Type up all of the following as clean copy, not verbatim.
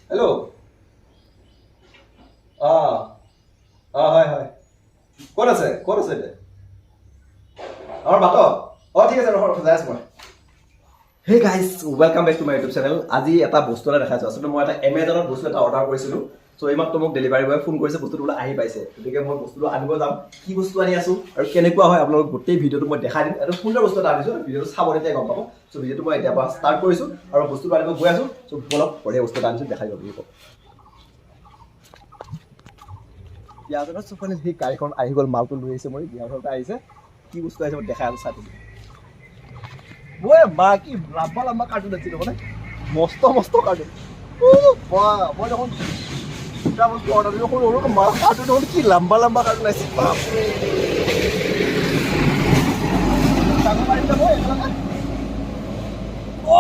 Hello. Hi. What is it? Our bato. ঠিক আছে ৰহ যাই আছো মই Hey guys, welcome back to my YouTube channel. আজি এটা বস্তু এটা দেখাইছো আসলে মই এটা Amazonত বস্তু এটা অৰ্ডাৰ কৰিছিলো সো এইমাত্ৰ মোক ডেলিভাৰী বয়ে ফোন কৰিছে বস্তুটো ওলা আহি পাইছে গতিকে মই বস্তুটো আনিব যাম কি বস্তু আনি আছো আৰু কেনেকুৱা হয় আপোনালোক গোটেই ভিডিওটো মই দেখাই দিম আৰু সুন্দৰ বস্তু এটা আনিছো ভিডিওটো চাব তেতিয়া গম পাব সো ভিডিওটো মই এতিয়া পৰা ষ্টাৰ্ট কৰিছো আৰু বস্তুটো আনিব গৈ আছো সো বলক বঢ়িয়া বস্তু এটা আনিছো দেখাই দিব ভিডিও ইয়াৰ চুপানে সেই গাড়ীখন আহি গ'ল মালটো লৈ আহিছে মই ইয়াৰ ঘৰতে আহিছে কি বস্তু আহিছে মই দেখাই আছো চাই দিম ওই মা কি লম্বা কাৰ্টুন আছে মানে মস্ত কাৰ্টুন ও বাহ মই যখন দুটা বস্তু অৰ্ডাৰ দিলো সৰু মা কাৰ্টুন কি লম্বা কাৰ্টুন আছে বাপ ৰে চাব পাৰিবা মই ও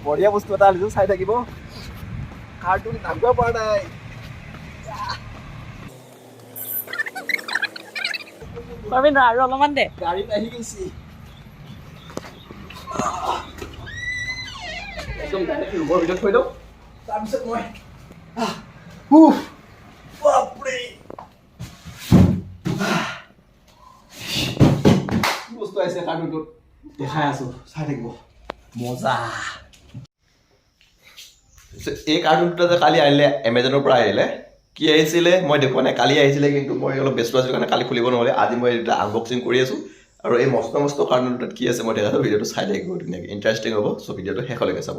বঢ়িয়া বস্তু এটা আনিছো চাই থাকিব কাৰ্টুন নাগবা পৰা নাই Marvin, আৰু অলপমান দে গাড়ী আহি গৈছি একদম ডাইৰেক্ট ৰুমৰ ভিতৰত থৈ দিওঁ তাৰপিছত মই বাপৰে কি বস্তু আহিছে কাৰ্টুনটোত দেখাই আছো চাই থাকিব মজা এই কাৰ্টুনটো যে কালি আহিলে এমেজনৰ পৰা আহিলে কি আহিছিলে মই দেখুৱা নাই কালি আহিছিলে কিন্তু মই অলপ ব্যস্ত আছিলোঁ কাৰণে কালি খুলিব নহ'লে আজি মই এটা আনবক্সিং কৰি আছোঁ আৰু এই মস্ত কাৰ্টুনটোত কি আছে মই দেখাটো ভিডিঅ'টো চাই থাকিব ধুনীয়াকৈ ইণ্টাৰেষ্টিং হ'ব চ' ভিডিঅ'টো শেষলৈকে চাব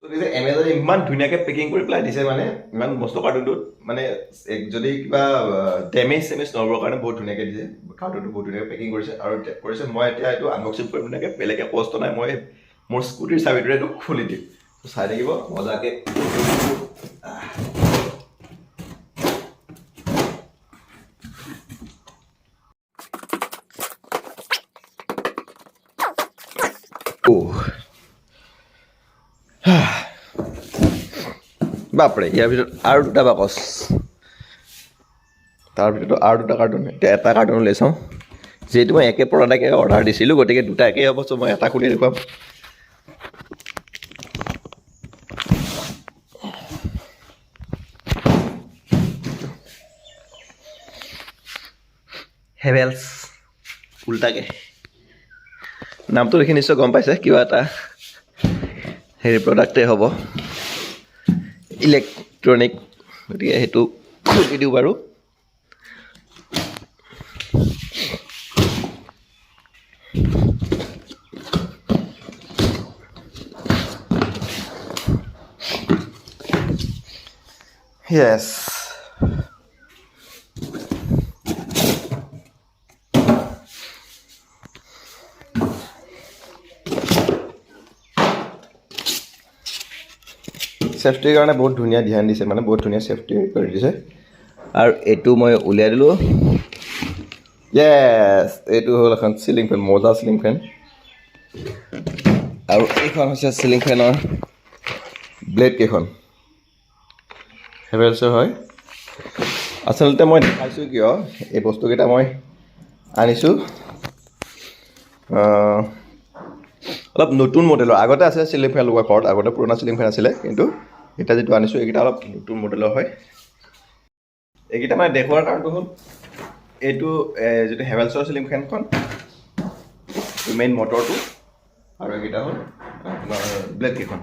গতিকে এমেজনে ইমান ধুনীয়াকৈ পেকিং কৰি পেলাই দিছে মানে ইমান মস্ত কাৰ্টুনটোত মানে যদি কিবা ডেমেজ নহ'বৰ কাৰণে বহুত ধুনীয়াকৈ দিছে কাৰ্টুনটো বহুত ধুনীয়াকৈ পেকিং কৰিছে আৰু কৰিছে মই এতিয়া এইটো আনবক্সিং কৰিম ধুনীয়াকৈ বেলেগে কষ্ট নাই মই মোৰ স্কুটিৰ চাবিটোৰে এইটো খুলি দিম চাই থাকিব মজাকৈ বাপৰে ইয়াৰ ভিতৰত আৰু দুটা বাকচ তাৰ ভিতৰত আৰু দুটা কাৰ্টুন এতিয়া এটা কাৰ্টুন লৈ চাওঁ যিহেতু মই একে প্ৰডাক্টে অৰ্ডাৰ দিছিলোঁ গতিকে দুটা একেই হ'ব চ' মই এটা খুলি দেখুৱাম হেভেলছ উল্টাকে নামটো দেখি নিশ্চয় গম পাইছে কিবা এটা হেৰি প্ৰডাক্টেই হ'ব ইলেক্ট্ৰনিক গতিকে সেইটো খুলি দিওঁ বাৰু য়েছ চেফটিৰ কাৰণে বহুত ধুনীয়া ধ্যান দিছে মানে বহুত ধুনীয়া চেফটি কৰি দিছে আৰু এইটো মই উলিয়াই দিলোঁ য়েছ এইটো হ'ল এখন চিলিং ফেন মজা চিলিং ফেন আৰু এইখন হৈছে চিলিং ফেনৰ ব্লেড কেইখন হেভেলছৰ হয় আচলতে মই দেখাইছোঁ কিয় এই বস্তুকেইটা মই আনিছোঁ অলপ নতুন মডেলৰ আগতে আছে চিলিং ফেন লগোৱা ঘৰত আগতে পুৰণা চিলিং ফেন আছিলে কিন্তু এতিয়া যিটো আনিছোঁ এইকেইটা অলপ নতুন মডেলৰ হয় এইকেইটা মানে দেখুৱাৰ কাৰণটো হ'ল এইটো যিটো হেভেলছৰ চিলিং ফেনখন মেইন মটৰটো আৰু এইকেইটা হ'ল আপোনাৰ ব্লেড কেইখন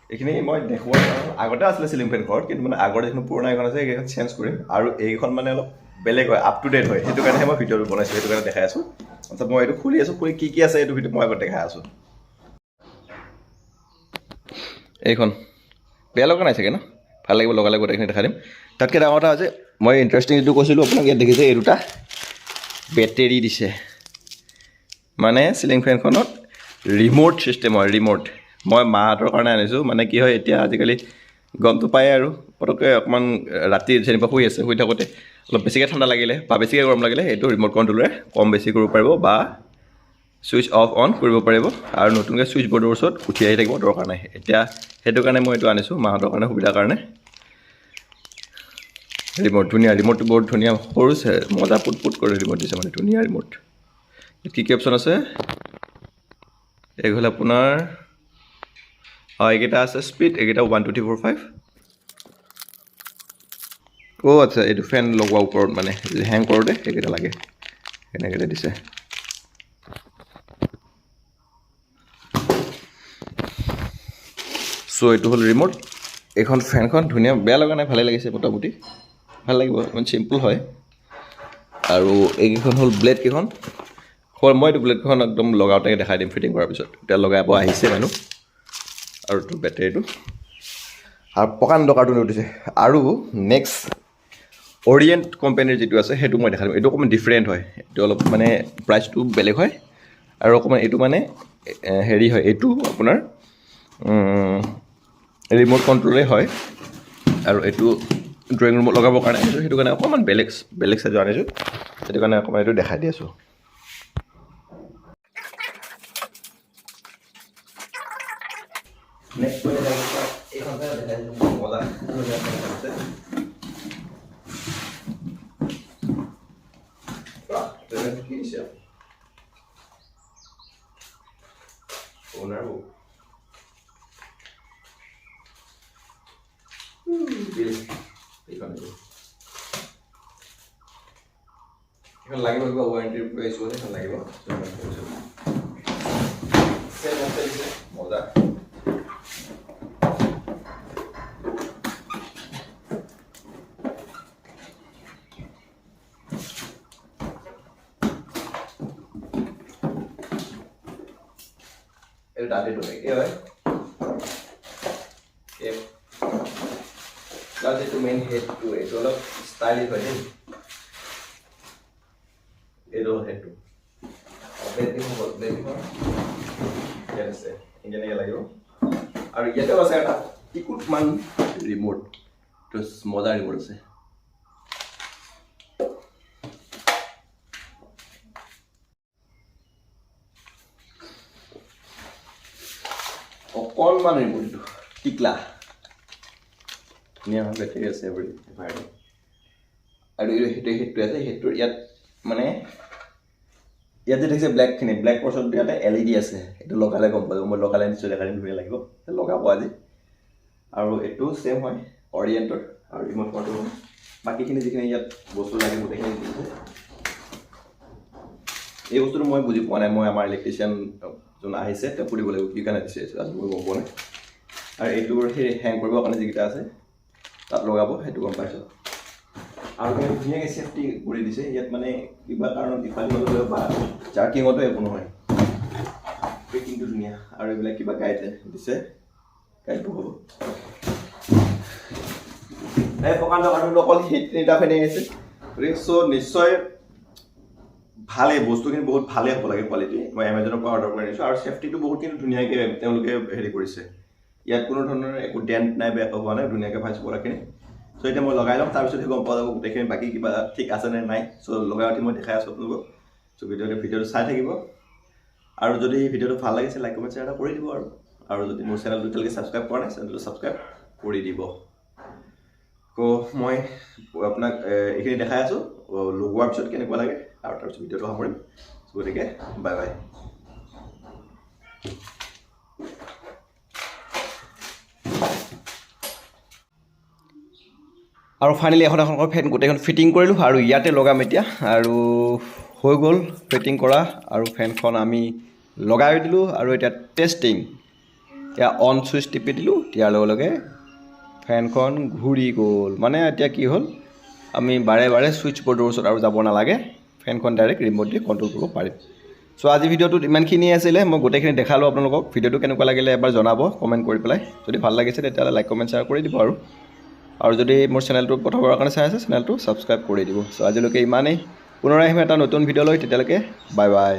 এইখিনি মই দেখুৱাৰ আগতে আছিলে চিলিং ফেন ঘৰত কিন্তু মানে আগৰ যিখন পুৰণা এখন আছে সেইকেইখন চেঞ্জ কৰিম আৰু এইখন মানে অলপ বেলেগ হয় আপ টু ডেট হয় সেইটো কাৰণেহে মই ভিডিঅ'টো বনাইছোঁ সেইটো কাৰণে দেখাই আছোঁ তাৰপিছত মই এইটো খুলি আছোঁ খুলি কি আছে এইটো ভিডিঅ' মই আগত দেখাই আছোঁ এইখন বেয়া লগা নাই চাগে ন ভাল লাগিব লগালে গোটেইখিনি দেখাই দিম তাতকৈ ডাঙৰ কথা হৈছে মই ইণ্টাৰেষ্টিং যিটো কৈছিলোঁ আপোনাক ইয়াত দেখিছে এই দুটা বেটেৰী দিছে মানে চিলিং ফেনখনত ৰিম'ট ছিষ্টেম হয় ৰিম'ট মই মাহঁতৰ কাৰণে আনিছোঁ মানে কি হয় এতিয়া আজিকালি গমটো পায় আৰু পটককৈ অকণমান ৰাতি যেনিবা শুই থাকোঁতে অলপ বেছিকৈ ঠাণ্ডা লাগিলে বা বেছিকৈ গৰম লাগিলে এইটো ৰিম'ট কণ্ট্ৰলেৰে কম বেছি কৰিব পাৰিব বা ছুইচ অফ অন কৰিব পাৰিব আৰু নতুনকৈ ছুইচ বৰ্ডৰ ওচৰত উঠি আহি থাকিব দৰকাৰ নাই এতিয়া সেইটো কাৰণে মই এইটো আনিছোঁ মাহঁতৰ কাৰণে সুবিধাৰ কাৰণে ৰিম'ট ধুনীয়া ৰিম'টটো বহুত ধুনীয়া সৰু মজা পুট কৰি ৰিম'ট দিছে মানে ধুনীয়া ৰিম'ট কি কি অপশ্যন আছে এই হ'ল আপোনাৰ এইকেইটা আছে স্পীড, এইকেইটা 1 2 3 4 5। আচ্ছা, এইটো ফেন লগোৱা ওপৰত মানে হেং কৰোঁতে সেইকেইটা লাগে, সেনেকৈ দিছে। চ' এইটো হ'ল ৰিম'ট। এইখন ফেনখন ধুনীয়া, বেয়া লগা নাই, ভালেই লাগিছে, মোটামুটি ভাল লাগিব, ইমান চিম্পুল হয়। আৰু এইকেইখন হ'ল ব্লেডকেইখন। মই এইটো ব্লেডকেইখন একদম লগাওঁতে দেখাই দিম ফিটিং কৰাৰ পিছত। এতিয়া লগাব আহিছে মানুহ। আৰু তোৰ বেটেৰীটো আৰু পকান দৰকাৰটো উঠিছে। আৰু নেক্সট অৰিয়েণ্ট কোম্পানীৰ যিটো আছে সেইটো মই দেখাই দিম। এইটো অকণমান ডিফাৰেণ্ট হয়, এইটো অলপ মানে প্ৰাইচটো বেলেগ হয়। আৰু অকণমান এইটো মানে হেৰি হয়, এইটো আপোনাৰ ৰিম'ট কণ্ট্ৰলেই হয়। আৰু এইটো ড্ৰয়িং ৰুমত লগাবৰ কাৰণে আনিছোঁ, সেইটো কাৰণে অকণমান বেলেগ চাইজৰ আনিছোঁ, সেইটো কাৰণে অকণমান এইটো দেখাই দি আছোঁ। নেক্সট এইখন দেখাই দিছোঁ, মজা এখন লাগিব, কিবা ৱাৰেণ্টিৰ প্ৰাইচ হ'লে এখন লাগিব। মজা এইটো দাঁতিটো একে হয়। প্লাছ এইটো মেইন হেডটো, এইটো অলপ ষ্টাইলিছ হয় দেই। এইটো হেডটো ইয়াত আছে, এনেকৈ লাগিব। আৰু ইয়াতেও আছে এটা টিকুটমান ৰিম'ট, মজা ৰিম'ট আছে। অকণমান ৰিম'ট, এইটো টিকলা ধুনীয়া বেটেৰী আছে আৰু সেইটো আছে। সেইটোৰ ইয়াত মানে ইয়াত যে দেখিছে ব্লেকখিনি, ব্লেক পৰ্চনটো ইয়াতে LED আছে, এইটো লগালে গম পাব। মই লগালে নিশ্চয় দেখাই দিম, ধুনীয়া লাগিব, লগাব আজি। আৰু এইটো ছেম হয় অৰিয়েণ্টৰ আৰু ৰিম'ট কণ্ট্ৰল। বাকীখিনি যিখিনি ইয়াত বস্তু লাগে গোটেইখিনি দিছে। এই বস্তুটো মই বুজি পোৱা নাই, মই আমাৰ ইলেক্ট্ৰিচিয়ান যোন আহিছে তেওঁ সুধিব লাগিব কি কাৰণে দিছে, আজি মই গম পোৱা নাই। আৰু এইটোৰ সেই হেং কৰিবৰ কাৰণে যিকেইটা আছে তাত লগাব, সেইটো গম পাইছোঁ। আৰু ধুনীয়াকৈ ছেফটি কৰি দিছে ইয়াত, মানে কিবা কাৰণত ইফালে হ'লেও বা জাৰ্কিঙতো একো নহয়। পেকিংটো ধুনীয়া। আৰু এইবিলাক কিবা গাইড দিছে, গাইডবোৰ হ'ব। এই প্ৰকাণ্ড কাৰ্টুনটো অকল সেই তিনিটা ফেনে আছে। গতিকে চ' নিশ্চয় ভালেই, বস্তুখিনি বহুত ভালেই হ'ব লাগে কোৱালিটি। মই এমাজনৰ পৰা অৰ্ডাৰ কৰি আনিছোঁ। আৰু ছেফটিটো বহুতখিনি ধুনীয়াকৈ তেওঁলোকে হেৰি কৰিছে। ইয়াত কোনো ধৰণৰ একো ডেণ্ট নাই, বেয়া হোৱা নাই, ধুনীয়াকৈ পাইছোঁ পৰাখিনি। চ' এতিয়া মই লগাই ল'ম, তাৰপিছতহে গম পোৱা যাব গোটেইখিনি বাকী কিবা ঠিক আছে নে নাই। চ' লগাই উঠি মই দেখাই আছোঁ আপোনালোকক। চ' ভিডিঅ'টো চাই থাকিব। আৰু যদি ভিডিঅ'টো ভাল লাগিছে লাইক কমেণ্ট শ্বেয়াৰ এটা কৰি দিব। আৰু যদি মোৰ চেনেলটো এতিয়ালৈকে ছাবস্ক্ৰাইব কৰা নাই, চেনেলটো ছাবস্ক্ৰাইব কৰি দিব। মই আপোনাক এইখিনি দেখাই আছোঁ, লগোৱাৰ পিছত কেনেকুৱা লাগে, আৰু তাৰপিছত ভিডিঅ'টো সামৰিম। গতিকে বাই বাই। আৰু ফাইনেলি এখন ফেন গোটেইখন ফিটিং কৰিলোঁ আৰু ইয়াতে লগাম এতিয়া। আৰু হৈ গ'ল ফিটিং কৰা, আৰু ফেনখন আমি লগাই দিলোঁ। আৰু এতিয়া টেষ্টিং, এতিয়া অন চুইচ টিপি দিলোঁ, দিয়াৰ লগে লগে ফেনখন ঘূৰি গ'ল। মানে এতিয়া কি হ'ল, আমি বাৰে বাৰে ছুইচ বৰ্ডৰ ওচৰত আৰু যাব নালাগে, ফেনখন ডাইৰেক্ট ৰিম'ট দি কণ্ট্ৰল কৰিব পাৰিম। চ' আজি ভিডিঅ'টোত ইমানখিনিয়ে আছিলে, মই গোটেইখিনি দেখালোঁ আপোনালোকক। ভিডিঅ'টো কেনেকুৱা লাগিলে এবাৰ জনাব কমেণ্ট কৰি পেলাই। যদি ভাল লাগিছে তেতিয়াহ'লে লাইক কমেণ্ট শ্বেয়াৰ কৰি দিব। আৰু যদি মোৰ চেনেলটো প্ৰথমবাৰৰ কাৰণে চাই আছে, চেনেলটো ছাবস্ক্ৰাইব কৰি দিব। চ' আজিলৈকে ইমানেই। পুনৰ আহিম এটা নতুন ভিডিঅ' লৈ, তেতিয়ালৈকে বাই বাই।